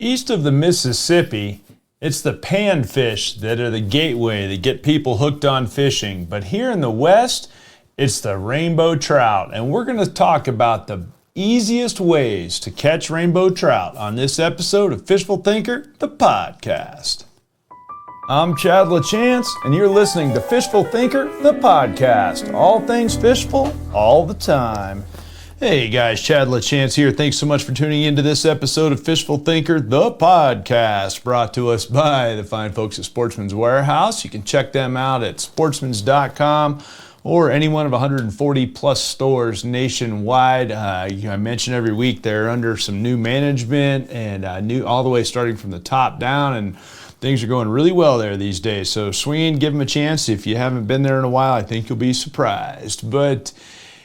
East of the Mississippi, it's the panfish that are the gateway that get people hooked on fishing. But here in the West, it's the rainbow trout. And we're going to talk about the easiest ways to catch rainbow trout on this episode of Fishful Thinker, the podcast. I'm Chad LaChance, and you're listening to Fishful Thinker, the podcast. All things fishful, all the time. Hey guys, Chad LaChance here. Thanks so much for tuning into this episode of Fishful Thinker, the podcast, brought to us by the fine folks at Sportsman's Warehouse. You can check them out at sportsmans.com or any one of 140 plus stores nationwide. I mention every week they're under some new management and new all the way starting from the top down, and things are going really well there these days. So swing in, give them a chance. If you haven't been there in a while, I think you'll be surprised. But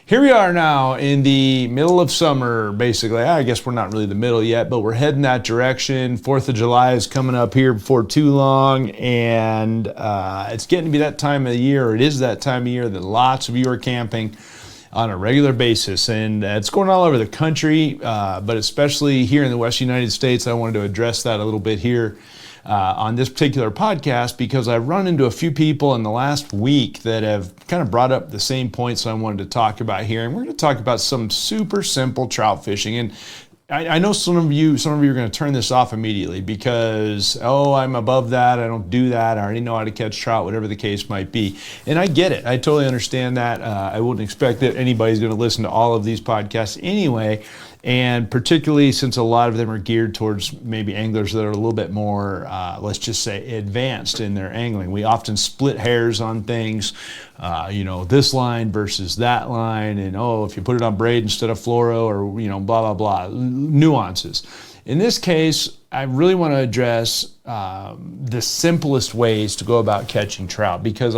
here we are now in the middle of summer, basically. I guess we're not really the middle yet, but we're heading that direction. 4th of July is coming up here before too long, and it's getting to be that time of the year, or it is that time of year that lots of you are camping on a regular basis, and it's going all over the country, but especially here in the West United States. I wanted to address that a little bit here on this particular podcast, because I've run into a few people in the last week that have kind of brought up the same points I wanted to talk about here. And we're going to talk about some super simple trout fishing. And I know some of you are going to turn this off immediately because, I'm above that, I don't do that, I already know how to catch trout, whatever the case might be. And I get it. I totally understand that. I wouldn't expect that anybody's going to listen to all of these podcasts anyway. And particularly since a lot of them are geared towards maybe anglers that are a little bit more, let's just say, advanced in their angling. We often split hairs on things, this line versus that line, and if you put it on braid instead of fluoro, or blah, blah, blah, nuances. In this case, I really want to address the simplest ways to go about catching trout, because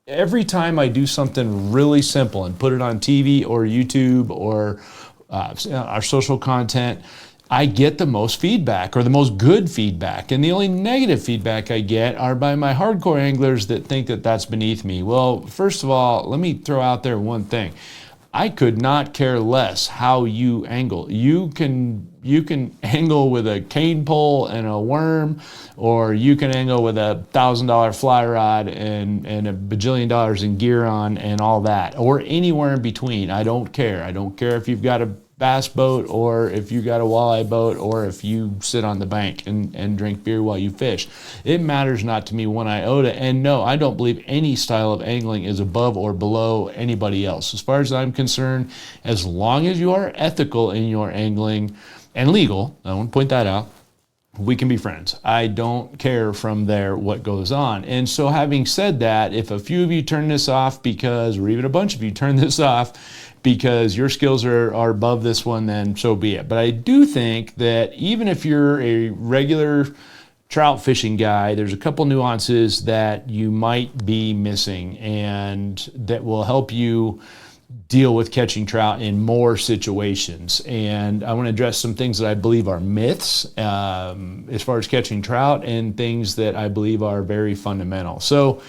every time I do something really simple and put it on TV or YouTube or our social content, I get the most feedback, or the most good feedback. And the only negative feedback I get are by my hardcore anglers that think that that's beneath me. Well, first of all, let me throw out there one thing. I could not care less how you angle. You can angle with a cane pole and a worm, or you can angle with a $1,000 fly rod and a bajillion dollars in gear on and all that, or anywhere in between. I don't care. I don't care if you've got a bass boat, or if you got a walleye boat, or if you sit on the bank and drink beer while you fish. It matters not to me one iota. And no, I don't believe any style of angling is above or below anybody else. As far as I'm concerned, as long as you are ethical in your angling and legal, I want to point that out, we can be friends. I don't care from there what goes on. And so having said that, if a few of you turn this off because, or even a bunch of you turn this off because your skills are above this one, then so be it. But I do think that even if you're a regular trout fishing guy, there's a couple nuances that you might be missing and that will help you deal with catching trout in more situations. And I want to address some things that I believe are myths as far as catching trout, and things that I believe are very fundamental. So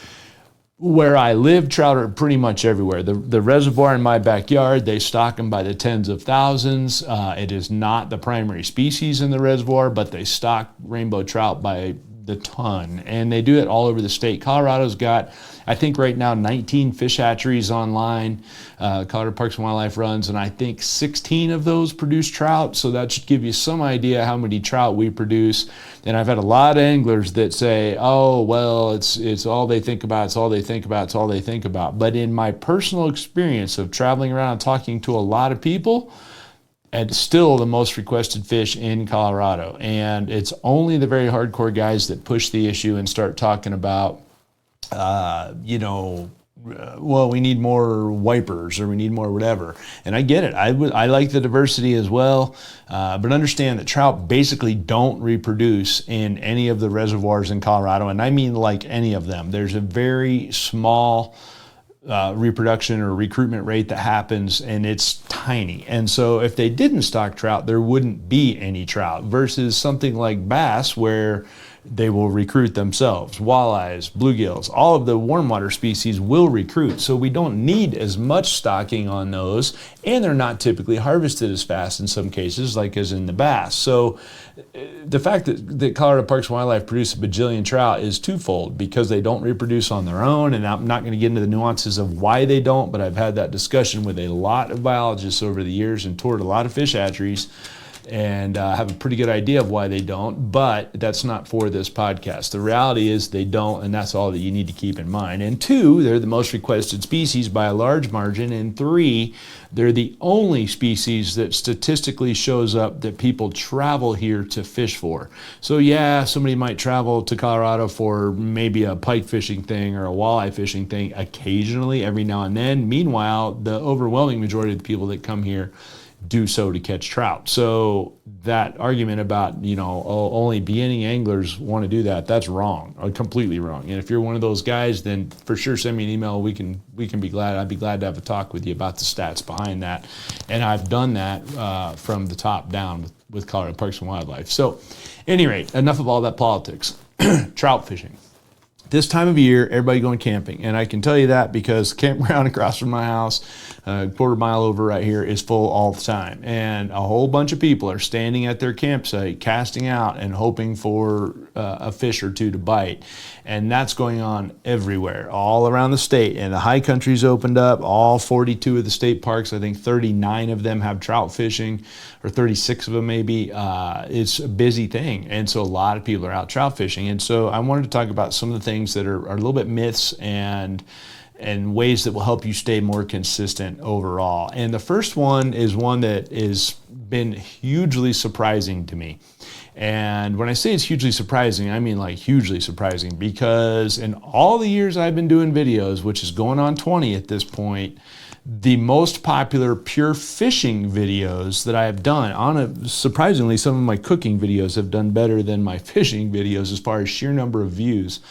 where I live, trout are pretty much everywhere. The reservoir in my backyard, they stock them by the tens of thousands. It is not the primary species in the reservoir, but they stock rainbow trout by the ton, and they do it all over the state. Colorado's got, I think right now, 19 fish hatcheries online. Colorado Parks and Wildlife runs, and I think 16 of those produce trout. So that should give you some idea how many trout we produce. And I've had a lot of anglers that say, it's all they think about, it's all they think about, it's all they think about. But in my personal experience of traveling around and talking to a lot of people, and still the most requested fish in Colorado. And it's only the very hardcore guys that push the issue and start talking about, we need more wipers, or we need more whatever. And I get it. I like the diversity as well. But understand that trout basically don't reproduce in any of the reservoirs in Colorado. And I mean like any of them. There's a very small reproduction or recruitment rate that happens, and it's tiny. And so if they didn't stock trout, there wouldn't be any trout, versus something like bass, where They will recruit themselves. Walleyes, bluegills, all of the warm water species will recruit. So we don't need as much stocking on those, and they're not typically harvested as fast in some cases, like as in the bass. So the fact that Colorado Parks and Wildlife produce a bajillion trout is twofold, because they don't reproduce on their own, and I'm not going to get into the nuances of why they don't, but I've had that discussion with a lot of biologists over the years and toured a lot of fish hatcheries, and have a pretty good idea of why they don't, but that's not for this podcast. The reality is they don't, and that's all that you need to keep in mind. And two, they're the most requested species by a large margin. And three, they're the only species that statistically shows up that people travel here to fish for. So yeah, somebody might travel to Colorado for maybe a pike fishing thing or a walleye fishing thing occasionally, every now and then. Meanwhile, the overwhelming majority of the people that come here do so to catch trout. So that argument about, only beginning anglers want to do that, that's wrong, completely wrong. And if you're one of those guys, then for sure send me an email. We can be glad. I'd be glad to have a talk with you about the stats behind that. And I've done that from the top down with Colorado Parks and Wildlife. So at any rate, enough of all that politics. Trout fishing. This time of year, everybody going camping. And I can tell you that because the campground across from my house, a quarter mile over right here, is full all the time. And a whole bunch of people are standing at their campsite, casting out and hoping for a fish or two to bite. And that's going on everywhere, all around the state. And the high country's opened up, all 42 of the state parks. I think 39 of them have trout fishing, or 36 of them maybe. It's a busy thing. And so a lot of people are out trout fishing. And so I wanted to talk about some of the things that are a little bit myths and ways that will help you stay more consistent overall. And the first one is one that has been hugely surprising to me. And when I say it's hugely surprising, I mean like hugely surprising, because in all the years I've been doing videos, which is going on 20 at this point, the most popular pure fishing videos that I have done, surprisingly, some of my cooking videos have done better than my fishing videos as far as sheer number of views.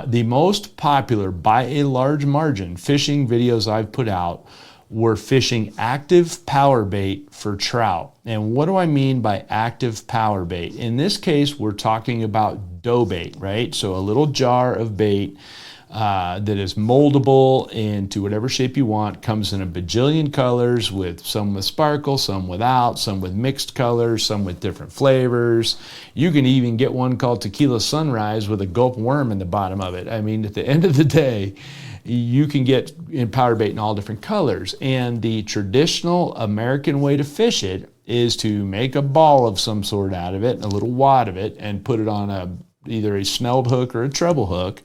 The most popular, by a large margin, fishing videos I've put out were fishing active power bait for trout. And what do I mean by active power bait? In this case, we're talking about dough bait, right? So a little jar of bait that is moldable into whatever shape you want, comes in a bajillion colors, with some with sparkle, some without, some with mixed colors, some with different flavors. You can even get one called Tequila Sunrise with a gulp worm in the bottom of it. I mean, at the end of the day, you can get in power bait in all different colors. And the traditional American way to fish it is to make a ball of some sort out of it, a little wad of it, and put it on either a snelled hook or a treble hook,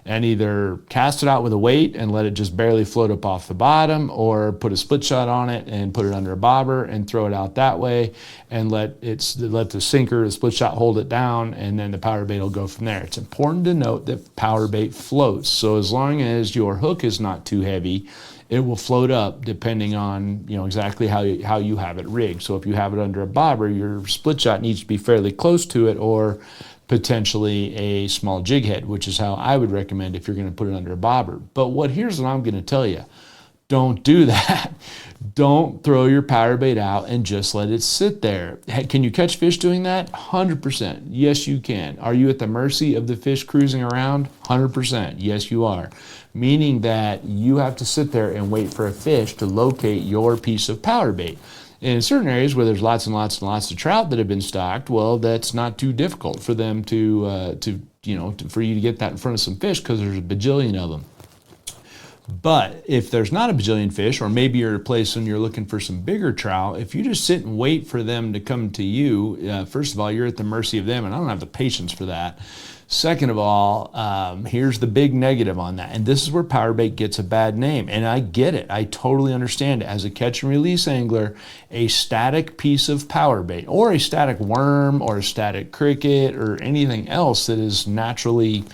and either cast it out with a weight and let it just barely float up off the bottom, or put a split shot on it and put it under a bobber and throw it out that way, and let the sinker, the split shot, hold it down, and then the power bait will go from there. It's important to note that power bait floats. So as long as your hook is not too heavy, it will float up depending on exactly how you have it rigged. So if you have it under a bobber, your split shot needs to be fairly close to it, or potentially a small jig head, which is how I would recommend if you're going to put it under a bobber. But here's what I'm going to tell you. Don't do that. Don't throw your power bait out and just let it sit there. Can you catch fish doing that? 100%. Yes, you can. Are you at the mercy of the fish cruising around? 100%. Yes, you are. Meaning that you have to sit there and wait for a fish to locate your piece of power bait. In certain areas where there's lots and lots and lots of trout that have been stocked, well, that's not too difficult for them for you to get that in front of some fish, because there's a bajillion of them. But if there's not a bajillion fish, or maybe you're at a place when you're looking for some bigger trout, if you just sit and wait for them to come to you, first of all, you're at the mercy of them, and I don't have the patience for that. Second of all, here's the big negative on that. And this is where power bait gets a bad name. And I get it. I totally understand it. As a catch and release angler, a static piece of power bait, or a static worm, or a static cricket, or anything else that is naturally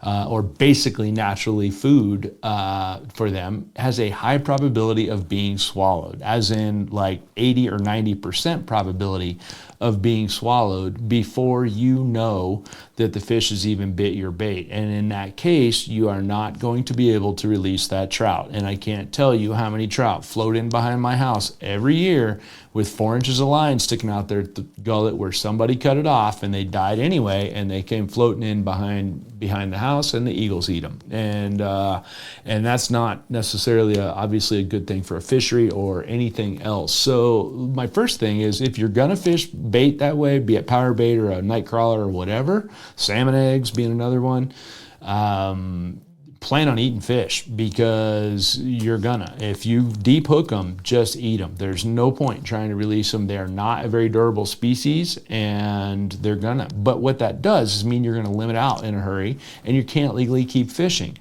or basically naturally food for them, has a high probability of being swallowed, as in like 80 or 90% probability of being swallowed before you know that the fish has even bit your bait. And in that case, you are not going to be able to release that trout. And I can't tell you how many trout float in behind my house every year with 4 inches of line sticking out their gullet where somebody cut it off and they died anyway, and they came floating in behind the house, and the eagles eat them. And that's not necessarily obviously a good thing for a fishery or anything else. So my first thing is, if you're gonna fish bait that way, be it power bait or a night crawler or whatever, salmon eggs being another one, plan on eating fish, because you're gonna. If you deep hook them, just eat them. There's no point in trying to release them. They're not a very durable species, and they're gonna. But what that does is mean you're gonna limit out in a hurry, and you can't legally keep fishing.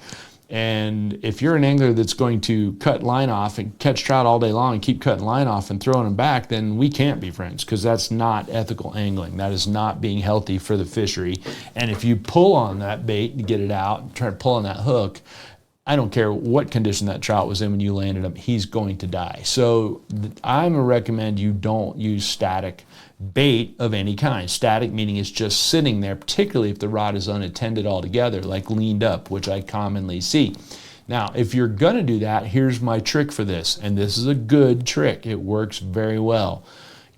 And if you're an angler that's going to cut line off and catch trout all day long and keep cutting line off and throwing them back, then we can't be friends, because that's not ethical angling. That is not being healthy for the fishery. And if you pull on that bait to get it out and try to pull on that hook, I don't care what condition that trout was in when you landed him, he's going to die. So I'm gonna recommend you don't use static bait of any kind. Static meaning it's just sitting there, particularly if the rod is unattended altogether, like leaned up, which I commonly see. Now, if you're gonna do that, here's my trick for this, and this is a good trick. It works very well.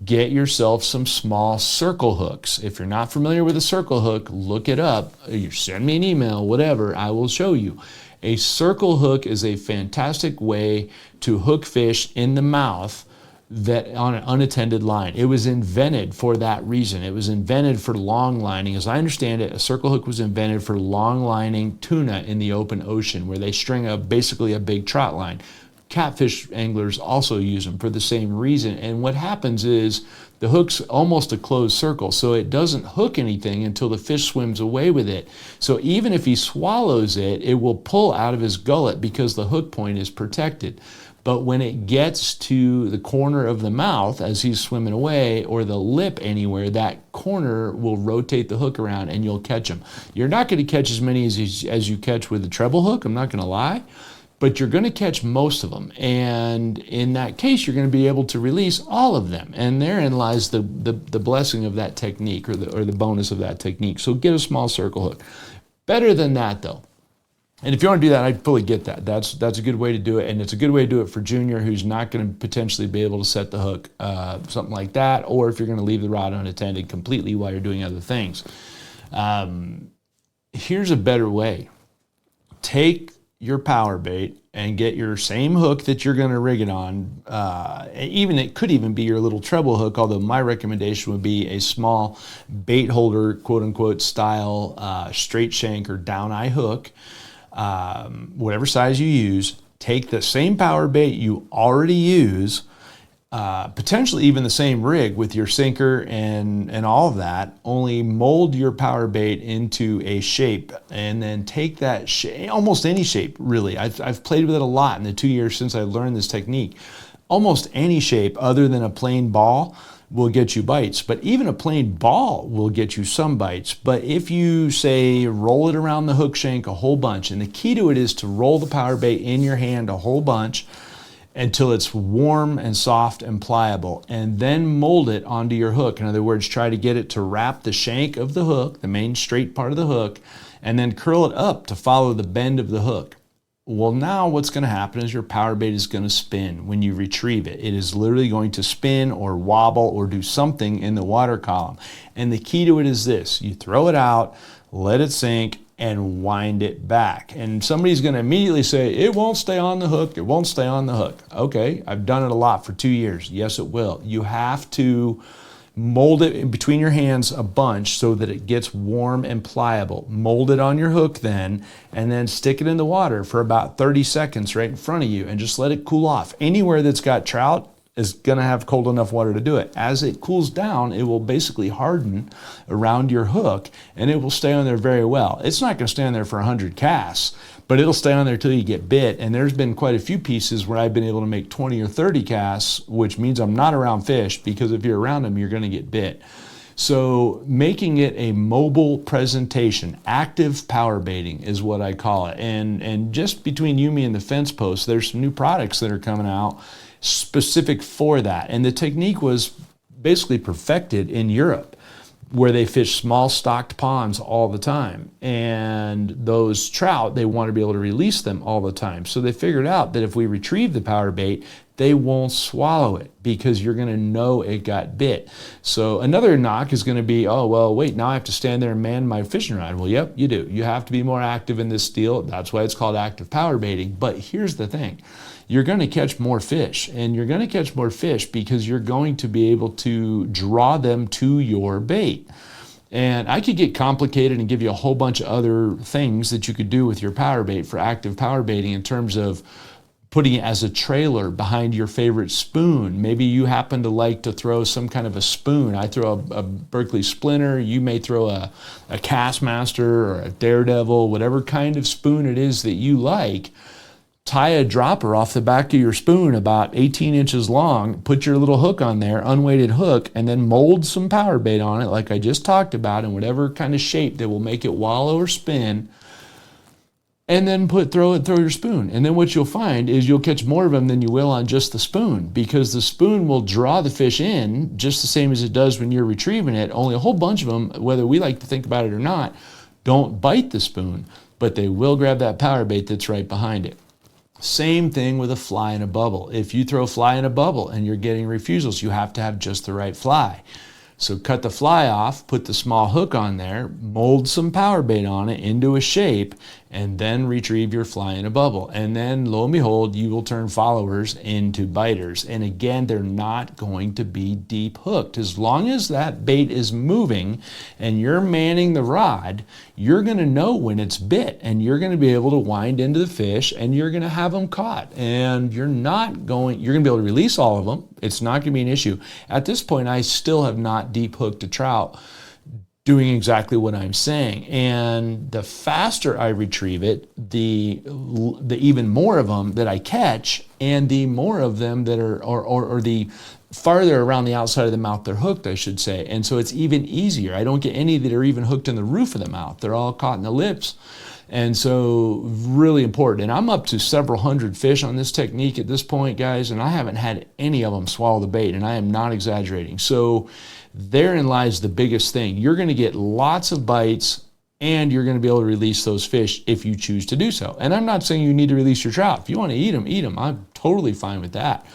Get yourself some small circle hooks. If you're not familiar with a circle hook, look it up. You send me an email, whatever, I will show you. A circle hook is a fantastic way to hook fish in the mouth that on an unattended line. It was invented for that reason. It was invented for long lining. As I understand it, a circle hook was invented for long lining tuna in the open ocean, where they string basically a big trout line. Catfish anglers also use them for the same reason. And what happens is the hook's almost a closed circle, so it doesn't hook anything until the fish swims away with it. So even if he swallows it, it will pull out of his gullet because the hook point is protected. But when it gets to the corner of the mouth as he's swimming away, or the lip anywhere, that corner will rotate the hook around and you'll catch them. You're not going to catch as many as you catch with the treble hook, I'm not going to lie, but you're going to catch most of them. And in that case, you're going to be able to release all of them. And therein lies the blessing of that technique, or the bonus of that technique. So get a small circle hook. Better than that, though. And if you want to do that, I fully get that. That's a good way to do it, and it's a good way to do it for junior who's not going to potentially be able to set the hook, something like that, or if you're going to leave the rod unattended completely while you're doing other things. Here's a better way. Take your power bait and get your same hook that you're going to rig it on. It could even be your little treble hook, although my recommendation would be a small bait holder, quote unquote, style straight shank or down eye hook. Whatever size you use, take the same power bait you already use, potentially even the same rig with your sinker and all of that, only mold your power bait into a shape, and then take that shape, almost any shape really. I've played with it a lot in the 2 years since I learned this technique. Almost any shape other than a plain ball will get you bites, but even a plain ball will get you some bites. But if you say roll it around the hook shank a whole bunch, and the key to it is to roll the power bait in your hand a whole bunch until it's warm and soft and pliable, and then mold it onto your hook. In other words, try to get it to wrap the shank of the hook, the main straight part of the hook, and then curl it up to follow the bend of the hook. Well, now what's going to happen is your power bait is going to spin when you retrieve it. It is literally going to spin or wobble or do something in the water column. And the key to it is this: you throw it out, let it sink, and wind it back. And somebody's going to immediately say, it won't stay on the hook, it won't stay on the hook. Okay, I've done it a lot for 2 years. Yes, it will. You have to mold it in between your hands a bunch so that it gets warm and pliable. Mold it on your hook then, and then stick it in the water for about 30 seconds right in front of you and just let it cool off. Anywhere that's got trout is going to have cold enough water to do it. As it cools down, it will basically harden around your hook, and it will stay on there very well. It's not going to stay on there for 100 casts, but it'll stay on there till you get bit. And there's been quite a few pieces where I've been able to make 20 or 30 casts, which means I'm not around fish, because if you're around them, you're going to get bit. So making it a mobile presentation, active power baiting is what I call it. And just between you, me, and the fence post, there's some new products that are coming out specific for that. And the technique was basically perfected in Europe. where they fish small stocked ponds all the time. And those trout, they want to be able to release them all the time. So they figured out that if we retrieve the power bait, they won't swallow it because you're going to know it got bit. So another knock is going to be, oh, well, wait, now I have to stand there and man my fishing rod. Well, yep, you do. You have to be more active in this deal. That's why it's called active power baiting. But here's the thing. You're going to catch more fish, and you're going to catch more fish because you're going to be able to draw them to your bait. And I could get complicated and give you a whole bunch of other things that you could do with your power bait for active power baiting in terms of putting it as a trailer behind your favorite spoon. Maybe you happen to like to throw some kind of a spoon. I throw a Berkeley Splinter. You may throw a Castmaster or a Daredevil, whatever kind of spoon it is that you like. Tie a dropper off the back of your spoon about 18 inches long, put your little hook on there, unweighted hook, and then mold some power bait on it like I just talked about in whatever kind of shape that will make it wallow or spin, and then throw your spoon. And then what you'll find is you'll catch more of them than you will on just the spoon, because the spoon will draw the fish in just the same as it does when you're retrieving it. Only a whole bunch of them, whether we like to think about it or not, don't bite the spoon, but they will grab that power bait that's right behind it. Same thing with a fly in a bubble. If you throw a fly in a bubble and you're getting refusals, you have to have just the right fly. So cut the fly off, put the small hook on there, mold some power bait on it into a shape, and then retrieve your fly in a bubble. And then, lo and behold, you will turn followers into biters. And again, they're not going to be deep hooked. As long as that bait is moving and you're manning the rod, you're going to know when it's bit, and you're going to be able to wind into the fish, and you're going to have them caught. And you're going to be able to release all of them. It's not going to be an issue. At this point, I still have not deep hooked a trout doing exactly what I'm saying. And the faster I retrieve it, the even more of them that I catch, and the more of them that are, or the farther around the outside of the mouth they're hooked, I should say. And so it's even easier. I don't get any that are even hooked in the roof of the mouth. They're all caught in the lips. And so really important. And I'm up to several hundred fish on this technique at this point, guys, and I haven't had any of them swallow the bait, and I am not exaggerating. So therein lies the biggest thing. You're going to get lots of bites, and you're going to be able to release those fish if you choose to do so. And I'm not saying you need to release your trout. If you want to eat them, eat them. I'm totally fine with that.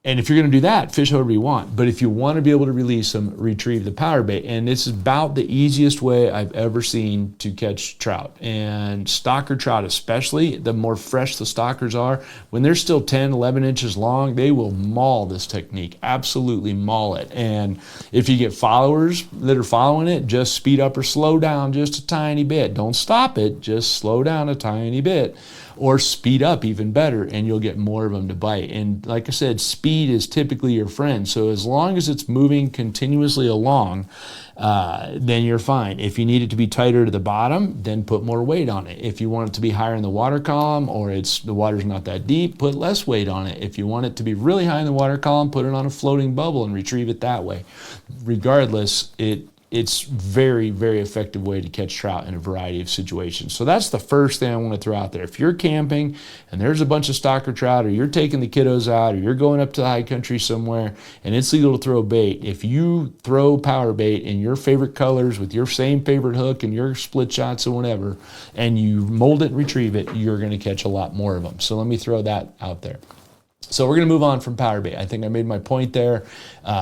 And if you're going to do that, fish however you want. But if you want to be able to release them, retrieve the power bait. And this is about the easiest way I've ever seen to catch trout. And stocker trout especially, the more fresh the stockers are, when they're still 10, 11 inches long, they will maul this technique, absolutely maul it. And if you get followers that are following it, just speed up or slow down just a tiny bit. Don't stop it, just slow down a tiny bit. Or speed up even better, and you'll get more of them to bite. And like I said, speed is typically your friend. So as long as it's moving continuously along, then you're fine. If you need it to be tighter to the bottom, then put more weight on it. If you want it to be higher in the water column, or the water's not that deep, put less weight on it. If you want it to be really high in the water column, put it on a floating bubble and retrieve it that way. Regardless, it's very, very effective way to catch trout in a variety of situations. So that's the first thing I want to throw out there. If you're camping and there's a bunch of stocker trout, or you're taking the kiddos out, or you're going up to the high country somewhere and it's legal to throw bait, if you throw power bait in your favorite colors with your same favorite hook and your split shots and whatever, and you mold it and retrieve it, you're going to catch a lot more of them. So let me throw that out there. So we're going to move on from power bait. I think I made my point there.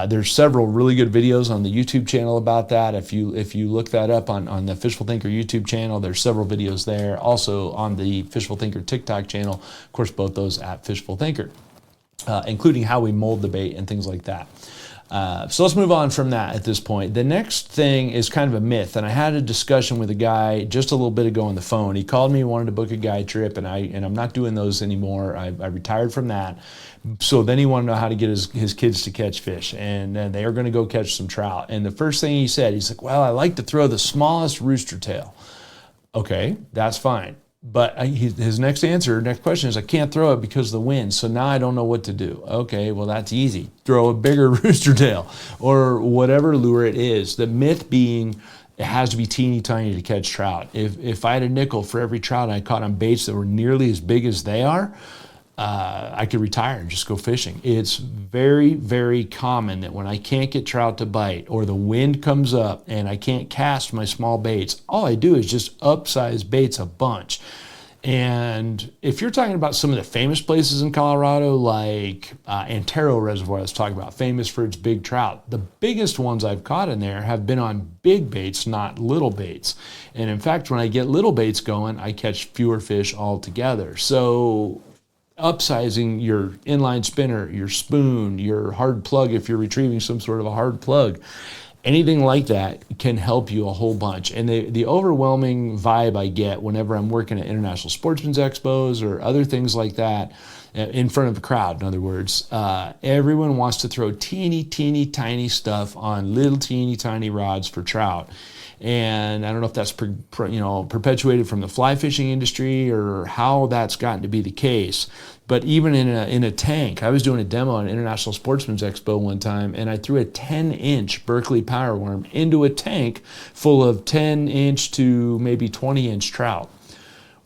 There's several really good videos on the YouTube channel about that. If you look that up on the Fishful Thinker YouTube channel, there's several videos there. Also on the Fishful Thinker TikTok channel, of course, both those at Fishful Thinker, including how we mold the bait and things like that. So let's move on from that at this point. The next thing is kind of a myth, and I had a discussion with a guy just a little bit ago on the phone. He called me, wanted to book a guide trip, and I'm not doing those anymore. I retired from that. So then he wanted to know how to get his kids to catch fish, and they are going to go catch some trout. And the first thing he said, he's like, well, I like to throw the smallest rooster tail. Okay, that's fine. But his next question is, I can't throw it because of the wind, so now I don't know what to do. Okay, well, that's easy. Throw a bigger rooster tail or whatever lure it is. The myth being it has to be teeny tiny to catch trout. If I had a nickel for every trout I caught on baits that were nearly as big as they are, I could retire and just go fishing. It's very, very common that when I can't get trout to bite or the wind comes up and I can't cast my small baits, all I do is just upsize baits a bunch. And if you're talking about some of the famous places in Colorado, like Antero Reservoir, let's talk about, famous for its big trout. The biggest ones I've caught in there have been on big baits, not little baits. And in fact, when I get little baits going, I catch fewer fish altogether. So upsizing your inline spinner, your spoon, your hard plug, if you're retrieving some sort of a hard plug, anything like that can help you a whole bunch. And the overwhelming vibe I get whenever I'm working at International Sportsman's Expos or other things like that, in front of a crowd, in other words, everyone wants to throw teeny, tiny stuff on little teeny, tiny rods for trout. And I don't know if that's perpetuated from the fly fishing industry or how that's gotten to be the case. But even in a tank, I was doing a demo at International Sportsman's Expo one time, and I threw a 10-inch Berkeley power worm into a tank full of 10-inch to maybe 20-inch trout.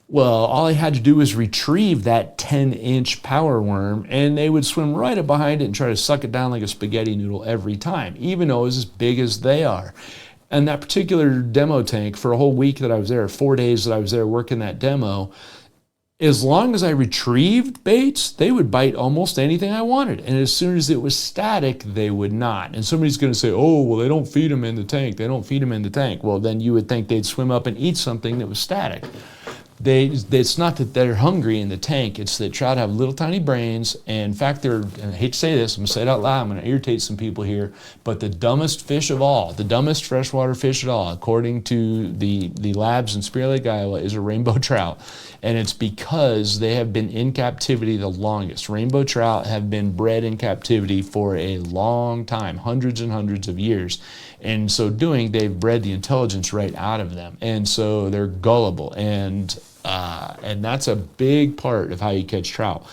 Well, all I had to do was retrieve that 10-inch power worm, and they would swim right up behind it and try to suck it down like a spaghetti noodle every time, even though it was as big as they are. And that particular demo tank, for a whole week that I was there, 4 days that I was there working that demo, as long as I retrieved baits, they would bite almost anything I wanted. And as soon as it was static, they would not. And somebody's going to say, oh, well, they don't feed them in the tank. They don't feed them in the tank. Well, then you would think they'd swim up and eat something that was static. It's not that they're hungry in the tank. It's that trout have little tiny brains. And in fact, and I hate to say this, I'm going to say it out loud, I'm going to irritate some people here, but the dumbest fish of all, the dumbest freshwater fish at all, according to the labs in Spirit Lake, Iowa, is a rainbow trout. And it's because they have been in captivity the longest. Rainbow trout have been bred in captivity for a long time, hundreds and hundreds of years. And so doing, they've bred the intelligence right out of them. And so they're gullible. And that's a big part of how you catch trout,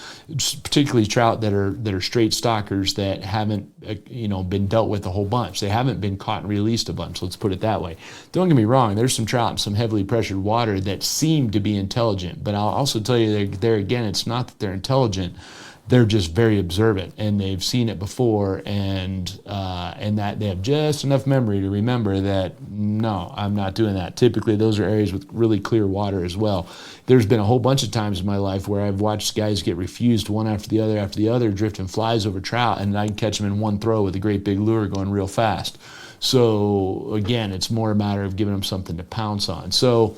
particularly trout that are straight stockers that haven't been dealt with a whole bunch. They haven't been caught and released a bunch, let's put it that way. Don't get me wrong, there's some trout in some heavily pressured water that seem to be intelligent, but I'll also tell you there again, it's not that they're intelligent. They're just very observant, and they've seen it before, and that they have just enough memory to remember that, no, I'm not doing that. Typically, those are areas with really clear water as well. There's been a whole bunch of times in my life where I've watched guys get refused one after the other, drifting flies over trout, and I can catch them in one throw with a great big lure going real fast. So, again, it's more a matter of giving them something to pounce on. So,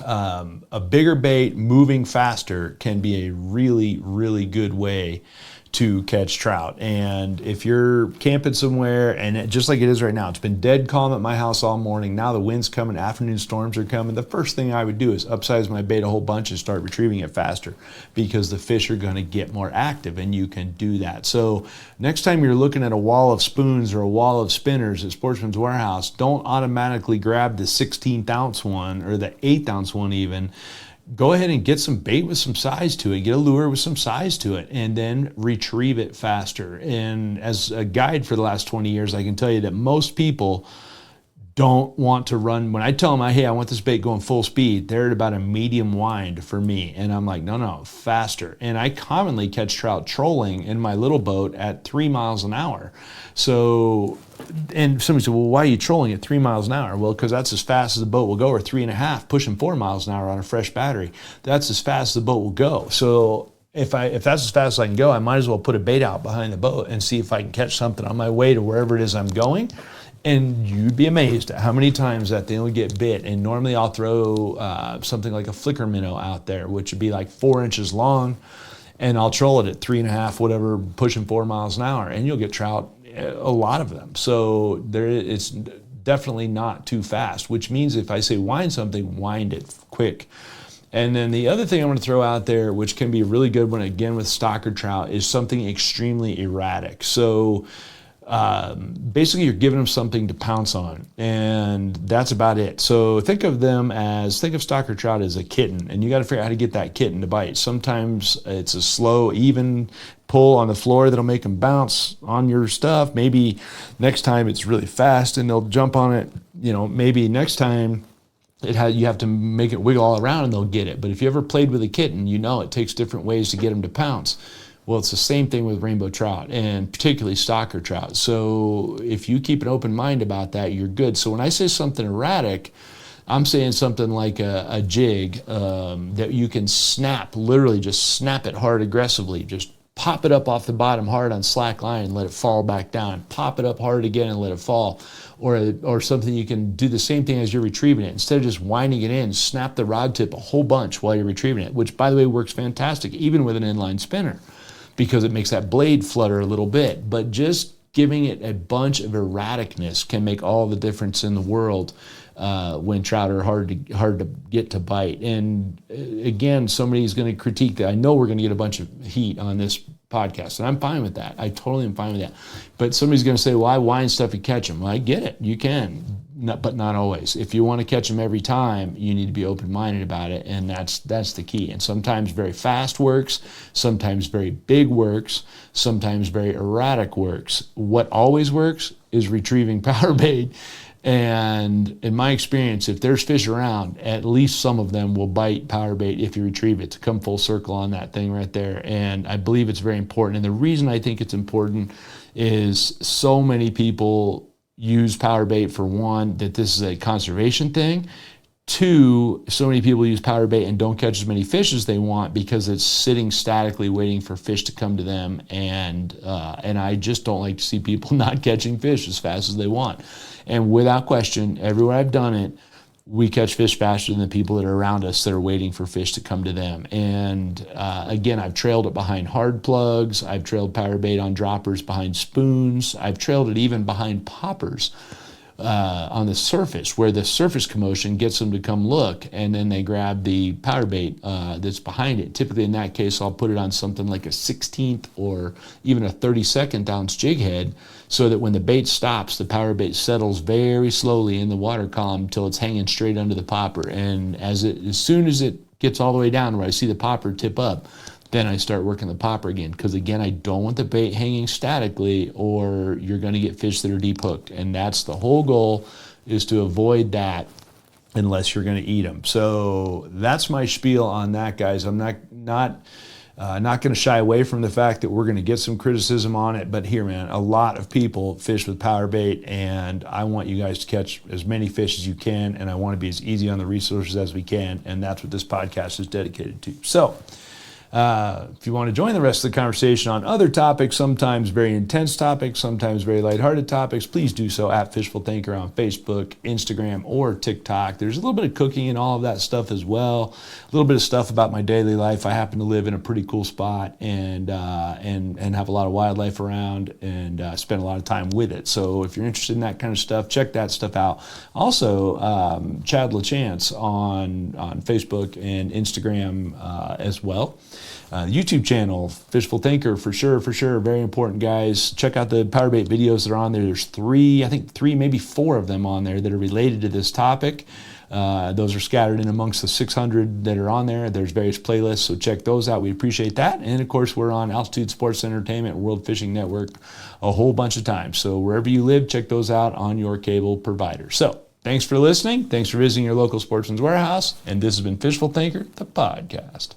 a bigger bait moving faster can be a really, really good way to catch trout. And if you're camping somewhere, and just like it is right now, it's been dead calm at my house all morning. Now the wind's coming, afternoon storms are coming. The first thing I would do is upsize my bait a whole bunch and start retrieving it faster, because the fish are going to get more active, and you can do that. So next time you're looking at a wall of spoons or a wall of spinners at Sportsman's Warehouse, don't automatically grab the 16th ounce one or the 8th ounce one even. Go ahead and get some bait with some size to it. Get a lure with some size to it, and then retrieve it faster. And as a guide for the last 20 years, I can tell you that most people don't want to run. When I tell them, hey, I want this bait going full speed, they're at about a medium wind for me. And I'm like, no, faster. And I commonly catch trout trolling in my little boat at 3 miles an hour. So, and somebody said, well, why are you trolling at 3 miles an hour? Well, because that's as fast as the boat will go, or 3.5, pushing 4 miles an hour on a fresh battery. That's as fast as the boat will go. So if that's as fast as I can go, I might as well put a bait out behind the boat and see if I can catch something on my way to wherever it is I'm going. And you'd be amazed at how many times that thing will get bit. And normally I'll throw something like a flicker minnow out there, which would be like 4 inches long, and I'll troll it at 3.5, whatever, pushing 4 miles an hour, and you'll get trout, a lot of them. So it's definitely not too fast, which means if I say wind something, wind it quick. And then the other thing I'm going to throw out there, which can be a really good one, again, with stocker trout, is something extremely erratic. So basically you're giving them something to pounce on, and that's about it. So think of stocker trout as a kitten, and you got to figure out how to get that kitten to bite. Sometimes it's a slow, even pull on the floor that'll make them bounce on your stuff. Maybe next time it's really fast and they'll jump on it. Maybe next time you have to make it wiggle all around and they'll get it. But if you ever played with a kitten, you know it takes different ways to get them to pounce. Well, it's the same thing with rainbow trout, and particularly stalker trout. So if you keep an open mind about that, you're good. So when I say something erratic, I'm saying something like a jig that you can snap, literally just snap it hard aggressively. Just pop it up off the bottom hard on slack line and let it fall back down. Pop it up hard again and let it fall. Or something you can do the same thing as you're retrieving it. Instead of just winding it in, snap the rod tip a whole bunch while you're retrieving it, which, by the way, works fantastic, even with an inline spinner, because it makes that blade flutter a little bit. But just giving it a bunch of erraticness can make all the difference in the world when trout are hard to get to bite. And again, somebody's going to critique that. I know we're going to get a bunch of heat on this podcast, and I'm fine with that. I totally am fine with that. But somebody's going to say, well, I wind stuff and catch them. Well, I get it. You can, but not always. If you want to catch them every time, you need to be open-minded about it, and that's the key. And sometimes very fast works, sometimes very big works, sometimes very erratic works. What always works is retrieving power bait. And in my experience, if there's fish around, at least some of them will bite power bait if you retrieve it, to come full circle on that thing right there. And I believe it's very important. And the reason I think it's important is so many people use power bait for, one, that this is a conservation thing. Two, so many people use power bait and don't catch as many fish as they want because it's sitting statically waiting for fish to come to them. And I just don't like to see people not catching fish as fast as they want. And without question, everywhere I've done it, we catch fish faster than the people that are around us that are waiting for fish to come to them. And again, I've trailed it behind hard plugs. I've trailed power bait on droppers behind spoons. I've trailed it even behind poppers on the surface, where the surface commotion gets them to come look, and then they grab the power bait that's behind it. Typically in that case, I'll put it on something like a 16th or even a 32nd ounce jig head, so that when the bait stops, the power bait settles very slowly in the water column until it's hanging straight under the popper. And as soon as it gets all the way down where I see the popper tip up, then I start working the popper again, because again, I don't want the bait hanging statically, or you're going to get fish that are deep hooked. And that's the whole goal, is to avoid that unless you're going to eat them. So that's my spiel on that, guys. I'm not going to shy away from the fact that we're going to get some criticism on it. But here, man, a lot of people fish with power bait, and I want you guys to catch as many fish as you can, and I want to be as easy on the resources as we can, and that's what this podcast is dedicated to. So if you want to join the rest of the conversation on other topics, sometimes very intense topics, sometimes very lighthearted topics, please do so at Fishful Thinker on Facebook, Instagram, or TikTok. There's a little bit of cooking and all of that stuff as well. A little bit of stuff about my daily life. I happen to live in a pretty cool spot and have a lot of wildlife around, and spend a lot of time with it. So if you're interested in that kind of stuff, check that stuff out. Also, Chad LaChance on Facebook and Instagram as well. YouTube channel, Fishful Thinker, for sure, very important, guys. Check out the power bait videos that are on there. There's three, maybe four of them on there that are related to this topic. Those are scattered in amongst the 600 that are on there. There's various playlists, so check those out. We appreciate that. And of course, we're on Altitude Sports Entertainment, World Fishing Network, a whole bunch of times. So wherever you live, check those out on your cable provider. So thanks for listening. Thanks for visiting your local Sportsman's Warehouse. And this has been Fishful Thinker, the podcast.